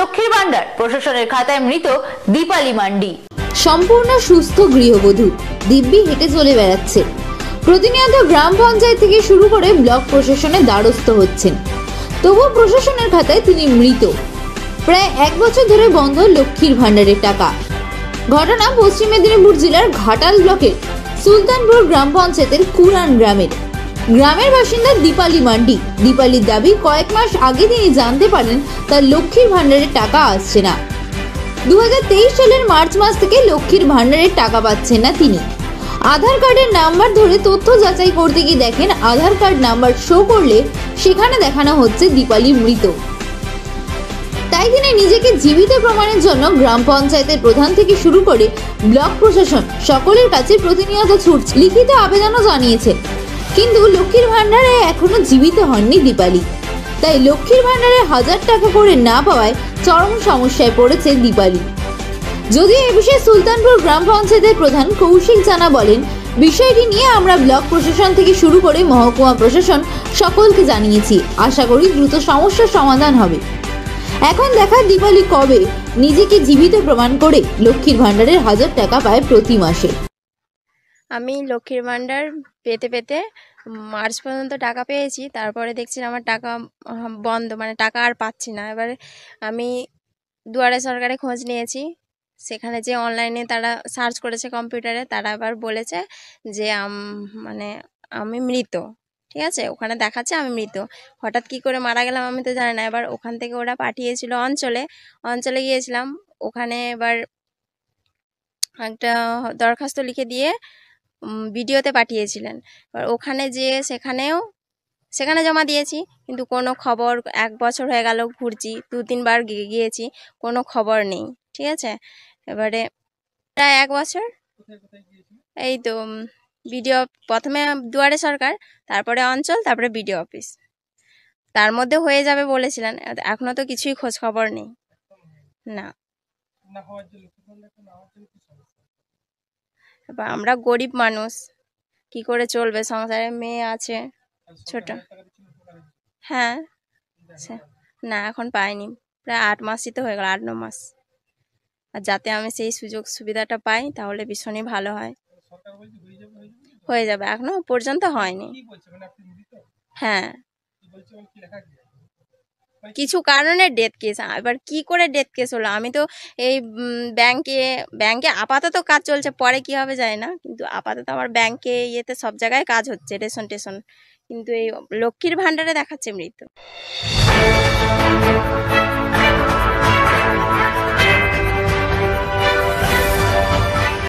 লক্ষ্মীর ভান্ডার, প্রশাসনের খাতায় মৃত দীপালি মান্ডি। সম্পূর্ণ সুস্থ গৃহবধূ দিব্যি হেঁটে চলে বেড়াচ্ছে। প্রতিনিয়ত গ্রাম পঞ্চায়েত থেকে শুরু করে ব্লক প্রশাসনের দ্বারস্থ হচ্ছেন, তবুও প্রশাসনের খাতায় তিনি মৃত। প্রায় 1 বছর ধরে বন্ধ লক্ষ্মীর ভান্ডারের টাকা। ঘটনা পশ্চিম মেদিনীপুর জেলার ঘাটাল ব্লকের সুলতানপুর গ্রাম পঞ্চায়েতের কুরান গ্রামের বাসিন্দা দীপালি মান্ডি। দীপালির দাবি, কয়েক মাস আগে তিনি জানতে পারেন তার লক্ষ্মীর ভান্ডারের টাকা আসছে না। 2023 সালের মার্চ মাস থেকে লক্ষ্মীর ভান্ডারের টাকা পাচ্ছেন না তিনি। আধার কার্ডের নাম্বার ধরে তথ্য যাচাই করতে গিয়ে দেখেন আধার কার্ড নাম্বার শো করলে সেখানে দেখানো হচ্ছে দীপালি মৃত। তাই তিনি নিজেকে জীবিত প্রমাণের জন্য গ্রাম পঞ্চায়েতের প্রধান থেকে শুরু করে ব্লক প্রশাসন সকলের কাছে প্রতিনিয়ত ছুটছে, লিখিত আবেদনও জানিয়েছেন। কিন্তু লক্ষ্মীর ভান্ডারে এখনো জীবিত হননি দীপালি। তাই লক্ষ্মীর ভান্ডারে 1000 টাকা করে না পাওয়ায় চরম সমস্যায় পড়েছে দীপালি। যদিও এ বিষয়ে সুলতানপুর গ্রাম পঞ্চায়েতের প্রধান কৌশিক জানা বলেন, বিষয়টি নিয়ে আমরা ব্লক প্রশাসন থেকে শুরু করে মহকুমা প্রশাসন সকলকে জানিয়েছি। আশা করি দ্রুত সমস্যার সমাধান হবে। এখন দেখা দীপালি কবে নিজেকে জীবিত প্রমাণ করে লক্ষ্মীর ভান্ডারের 1000 টাকা পায় প্রতি মাসে। আমি লক্ষ্মীর ভান্ডার পেতে পেতে মার্চ পর্যন্ত টাকা পেয়েছি, তারপরে দেখছি আমার টাকা বন্ধ, মানে টাকা আর পাচ্ছি না। এবারে আমি দুয়ারে সরকারে খোঁজ নিয়েছি, সেখানে যে অনলাইনে তারা সার্চ করেছে কম্পিউটারে, তারা আবার বলেছে যে মানে আমি মৃত। ঠিক আছে, ওখানে দেখাচ্ছে আমি মৃত। হঠাৎ কি করে মারা গেলাম আমি তো জানি না। এবার ওখান থেকে ওরা পাঠিয়েছিল অঞ্চলে গিয়েছিলাম। ওখানে এবার একটা দরখাস্ত লিখে দিয়ে ভিডিওতে পাঠিয়েছিলেন। এবার ওখানে যেয়ে সেখানে জমা দিয়েছি, কিন্তু কোনো খবর, 1 বছর হয়ে গেল ঘুরছি, 2-3 বার গিয়েছি, কোনো খবর নেই। ঠিক আছে, এবারে প্রায় 1 বছর এই তো ভিডিও, প্রথমে দুয়ারে সরকার, তারপরে অঞ্চল, তারপরে বিডিও অফিস, তার মধ্যে হয়ে যাবে বলেছিলেন। এখনো তো কিছুই খোঁজ খবর নেই। না, এবার আমরা গরিব মানুষ, কি করে চলবে, সংসারে মেয়ে আছে ছোট। হ্যাঁ, না এখন পাইনি, প্রায় 8 মাসই তো হয়ে গেল, 8-9 মাস। আর যাতে আমি সেই সুযোগ সুবিধাটা পাই তাহলে ভীষণই ভালো হয়। হয়ে যাবে, এখনো পর্যন্ত হয়নি। হ্যাঁ, কিছু কারণে ডেথ কেস। এবার কি করে ডেথ কেস হলো, আমি তো এই ব্যাংকে আপাতত কাজ চলছে, পরে কি হবে জানি না, কিন্তু আপাতত আমার ব্যাংকে ইয়েতে সব জায়গায় কাজ হচ্ছে, রেশন টেশন, কিন্তু এই লক্ষ্মীর ভান্ডারে দেখাচ্ছে মৃত।